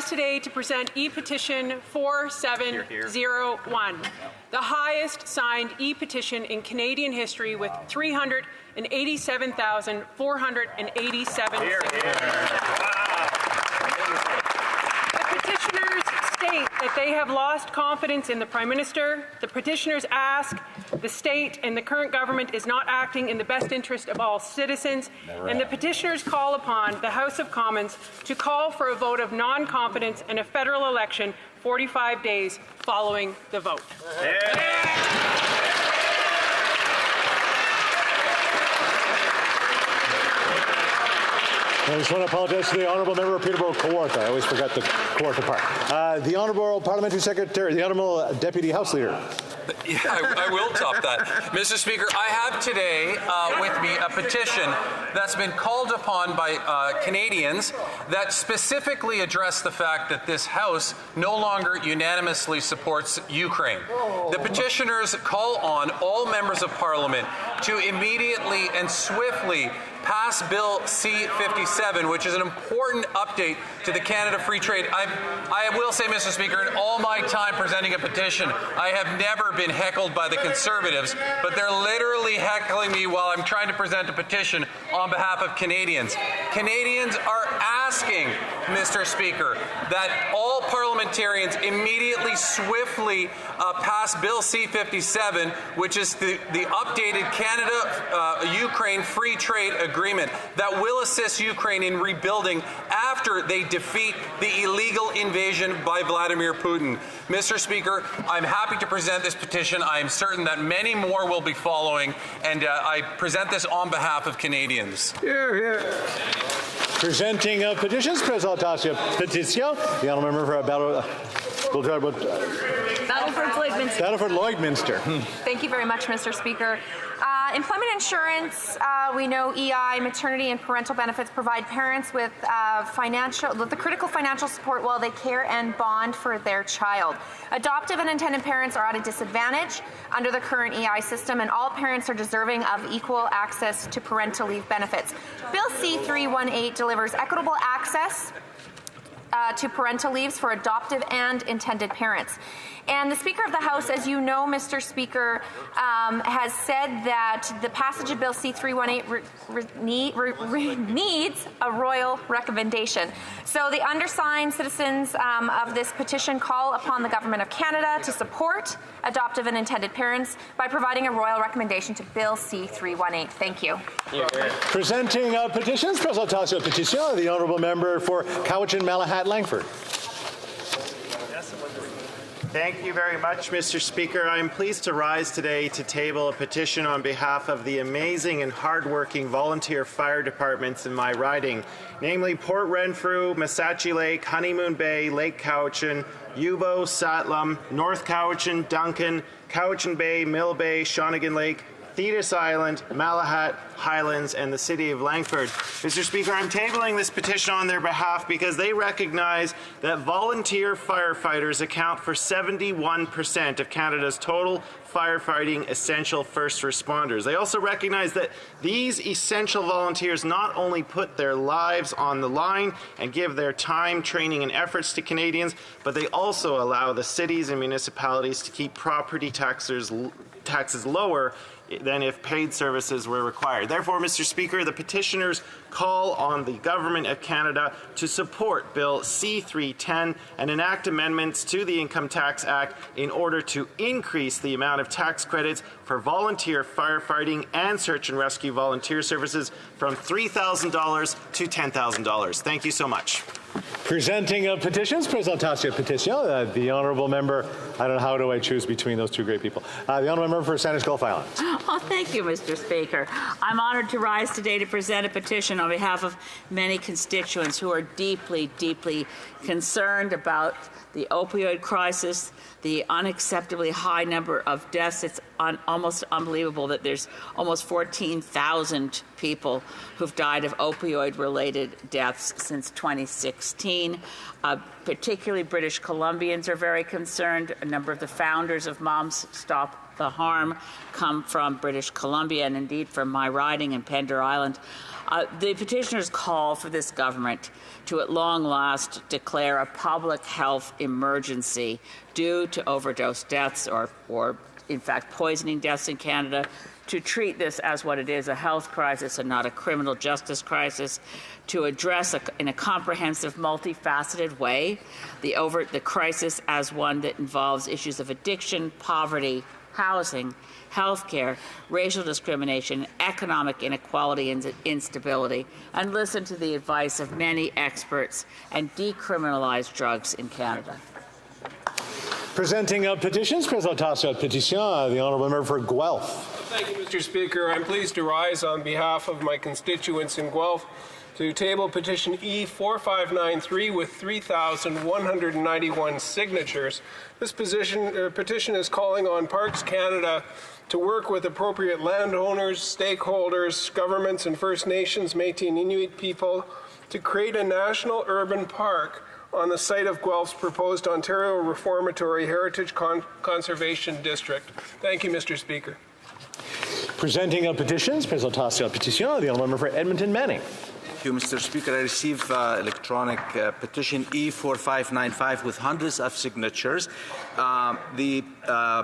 rise today to present E-Petition 4701, the highest signed E-Petition in Canadian history with 387,487 signatures. The petitioners state that they have lost confidence in the Prime Minister. The petitioners ask the state and the current government is not acting in the best interest of all citizens. And the petitioners call upon the House of Commons to call for a vote of non-confidence in a federal election 45 days following the vote. I just want to apologize to the Honourable Member of Peterborough Kawartha. I always forgot the Kawartha part. The Honourable Parliamentary Secretary, the Honourable Deputy House Leader. Yeah, I will top that. Mr. Speaker, I have today with me a petition that's been called upon by Canadians that specifically address the fact that this House no longer unanimously supports Ukraine. The petitioners call on all members of Parliament to immediately and swiftly pass Bill C-57, which is an important update to the Canada Free Trade. I will say, Mr. Speaker, in all my time presenting a petition, I have never been heckled by the Conservatives, but they're literally heckling me while I'm trying to present a petition on behalf of Canadians. Canadians are asking, Mr. Speaker, that all parliamentarians immediately, swiftly pass Bill C-57, which is the updated Canada-Ukraine Free Trade Agreement that will assist Ukraine in rebuilding after they defeat the illegal invasion by Vladimir Putin. Mr. Speaker, I'm happy to present this petition. I am certain that many more will be following, and I present this on behalf of Canadians. Presenting petitions, Presentation Petition. The Honourable Member for Battleford-Lloydminster. Thank you very much, Mr. Speaker. Employment insurance, we know EI, maternity and parental benefits provide parents with the critical financial support while they care and bond for their child. Adoptive and intended parents are at a disadvantage under the current EI system, and all parents are deserving of equal access to parental leave benefits. Bill C-318 delivers equitable access to parental leaves for adoptive and intended parents. And the Speaker of the House, as you know, Mr. Speaker, has said that the passage of Bill C-318 needs a royal recommendation. So the undersigned citizens of this petition call upon the Government of Canada to support adoptive and intended parents by providing a royal recommendation to Bill C-318. Thank you. Presenting petitions, Presentation Petition, the Honourable Member for Cowichan-Malahat-Langford. Thank you very much, Mr. Speaker. I am pleased to rise today to table a petition on behalf of the amazing and hardworking volunteer fire departments in my riding, namely Port Renfrew, Massachi Lake, Honeymoon Bay, Lake Cowichan, Yubo, Satlam, North Cowichan, Duncan, Cowichan Bay, Mill Bay, Shawnigan Lake, Thetis Island, Malahat, Highlands, and the City of Langford. Mr. Speaker, I'm tabling this petition on their behalf because they recognize that volunteer firefighters account for 71% of Canada's total firefighting essential first responders. They also recognize that these essential volunteers not only put their lives on the line and give their time, training, and efforts to Canadians, but they also allow the cities and municipalities to keep property taxes lower than if paid services were required. Therefore, Mr. Speaker, the petitioners call on the Government of Canada to support Bill C-310 and enact amendments to the Income Tax Act in order to increase the amount of tax credits for volunteer firefighting and search and rescue volunteer services from $3,000 to $10,000. Thank you so much. Presenting petitions, Presentation Petition, the Honourable Member, I don't know, how do I choose between those two great people? The Honourable Member for Sandwich Gulf Islands. Oh, thank you, Mr. Speaker. I'm honoured to rise today to present a petition on behalf of many constituents who are deeply, deeply concerned about the opioid crisis, the unacceptably high number of deaths. It's almost unbelievable that there's almost 14,000 people who've died of opioid-related deaths since 2016. Particularly British Columbians are very concerned. A number of the founders of Moms Stop the harm come from British Columbia and indeed from my riding in Pender Island. The petitioners call for this government to at long last declare a public health emergency due to overdose deaths or in fact poisoning deaths in Canada, to treat this as what it is, a health crisis and not a criminal justice crisis, to address in a comprehensive, multifaceted way the crisis as one that involves issues of addiction, poverty, housing, healthcare, racial discrimination, economic inequality and instability, and listen to the advice of many experts and decriminalize drugs in Canada. Presenting petitions, Présentation Petition, the honourable member for Guelph. Thank you, Mr. Speaker. I'm pleased to rise on behalf of my constituents in Guelph to table petition E4593 with 3,191 signatures. This petition is calling on Parks Canada to work with appropriate landowners, stakeholders, governments, and First Nations, Métis and Inuit people to create a national urban park on the site of Guelph's proposed Ontario Reformatory Heritage Conservation District. Thank you, Mr. Speaker. Presenting petitions, Présentation Petition, the honourable member for Edmonton Manning. Thank you, Mr. Speaker. I received electronic petition E4595 with hundreds of signatures. The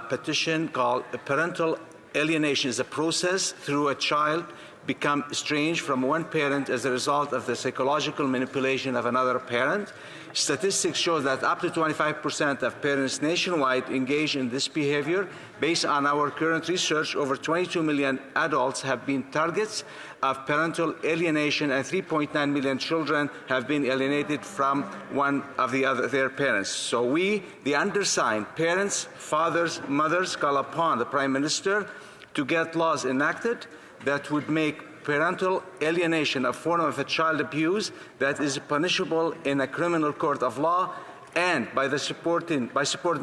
petition called Parental Alienation is a process through a child become estranged from one parent as a result of the psychological manipulation of another parent. Statistics show that up to 25% of parents nationwide engage in this behavior. Based on our current research, over 22 million adults have been targets of parental alienation, and 3.9 million children have been alienated from one of their parents. So we, the undersigned, parents, fathers, mothers, call upon the Prime Minister to get laws enacted that would make parental alienation a form of child abuse that is punishable in a criminal court of law. And by supporting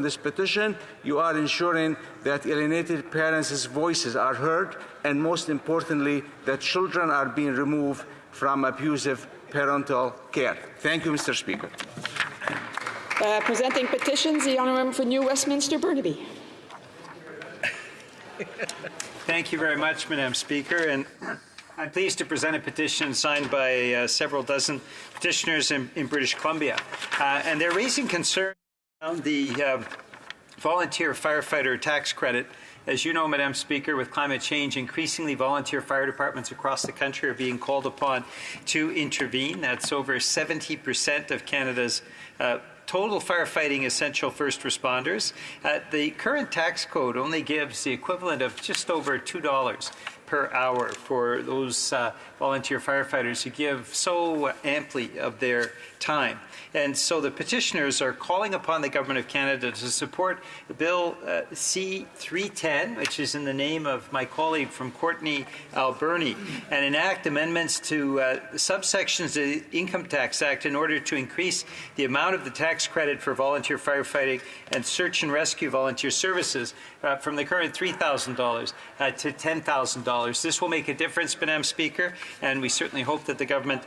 this petition, you are ensuring that alienated parents' voices are heard, and most importantly, that children are being removed from abusive parental care. Thank you, Mr. Speaker. Presenting petitions, the honourable member for New Westminster, Burnaby. Thank you very much, Madam Speaker. And I'm pleased to present a petition signed by several dozen petitioners in British Columbia. And they're raising concern around the volunteer firefighter tax credit. As you know, Madam Speaker, with climate change, increasingly volunteer fire departments across the country are being called upon to intervene. That's over 70% of Canada's total firefighting essential first responders. The current tax code only gives the equivalent of just over $2 per hour for those volunteer firefighters who give so amply of their time. And so the petitioners are calling upon the Government of Canada to support Bill C-310, which is in the name of my colleague from Courtenay, Alberni, and enact amendments to subsections of the Income Tax Act in order to increase the amount of the tax credit for volunteer firefighting and search and rescue volunteer services from the current $3,000 to $10,000. This will make a difference, Madam Speaker, and we certainly hope that the government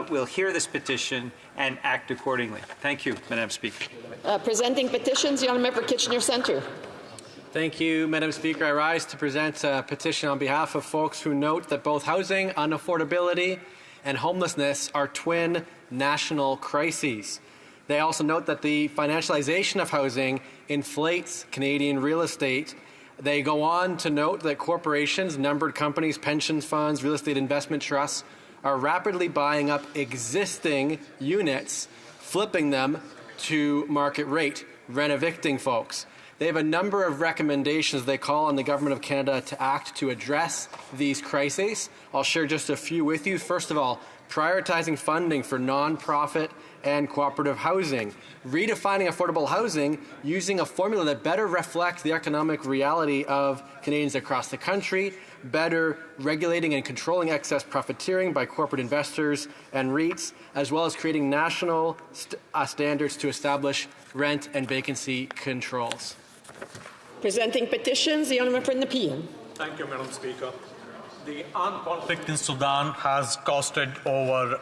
will hear this petition and act accordingly. Thank you, Madam Speaker. Presenting petitions, the honourable member for Kitchener Centre. Thank you, Madam Speaker. I rise to present a petition on behalf of folks who note that both housing unaffordability and homelessness are twin national crises. They also note that the financialization of housing inflates Canadian real estate. They go on to note that corporations, numbered companies, pension funds, real estate investment trusts are rapidly buying up existing units, flipping them to market rate, rent-evicting folks. They have a number of recommendations they call on the Government of Canada to act to address these crises. I'll share just a few with you. First of all, prioritizing funding for non-profit and cooperative housing, redefining affordable housing using a formula that better reflects the economic reality of Canadians across the country, better regulating and controlling excess profiteering by corporate investors and REITs, as well as creating national standards to establish rent and vacancy controls. Presenting petitions, the honourable member for Nepean. Thank you, Madam Speaker. The armed conflict in Sudan has costed over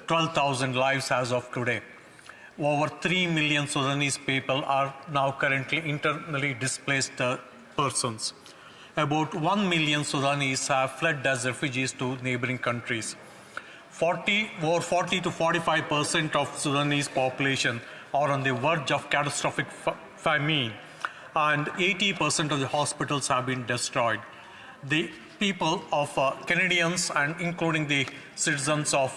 12,000 lives as of today. Over 3 million Sudanese people are now currently internally displaced persons. About 1 million Sudanese have fled as refugees to neighboring countries. 40 to 45% of Sudanese population are on the verge of catastrophic famine, and 80% of the hospitals have been destroyed. The people of Canadians, and including the citizens of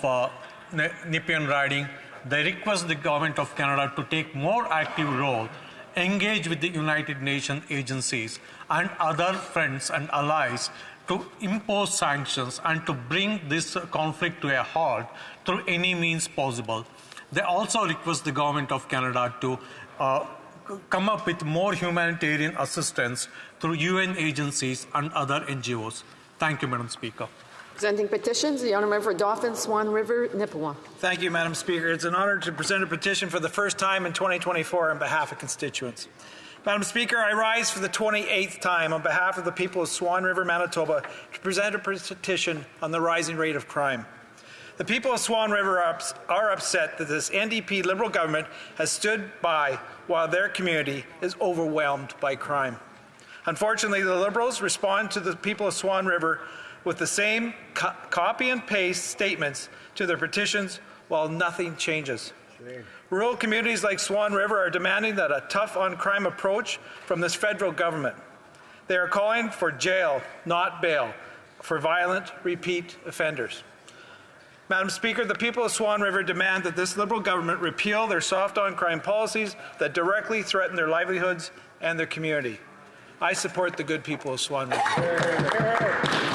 Nepean riding, they request the government of Canada to take more active role, engage with the United Nations agencies and other friends and allies to impose sanctions and to bring this conflict to a halt through any means possible. They also request the government of Canada to come up with more humanitarian assistance through UN agencies and other NGOs. Thank you, Madam Speaker. Presenting petitions, the honourable member for Dauphin, Swan River, Nipawin. Thank you, Madam Speaker. It's an honour to present a petition for the first time in 2024 on behalf of constituents. Madam Speaker, I rise for the 28th time on behalf of the people of Swan River, Manitoba, to present a petition on the rising rate of crime. The people of Swan River are upset that this NDP Liberal government has stood by while their community is overwhelmed by crime. Unfortunately, the Liberals respond to the people of Swan River with the same copy and paste statements to their petitions while nothing changes. Rural communities like Swan River are demanding that a tough on crime approach from this federal government. They are calling for jail, not bail, for violent repeat offenders. Madam Speaker, the people of Swan River demand that this Liberal government repeal their soft on crime policies that directly threaten their livelihoods and their community. I support the good people of Swan River.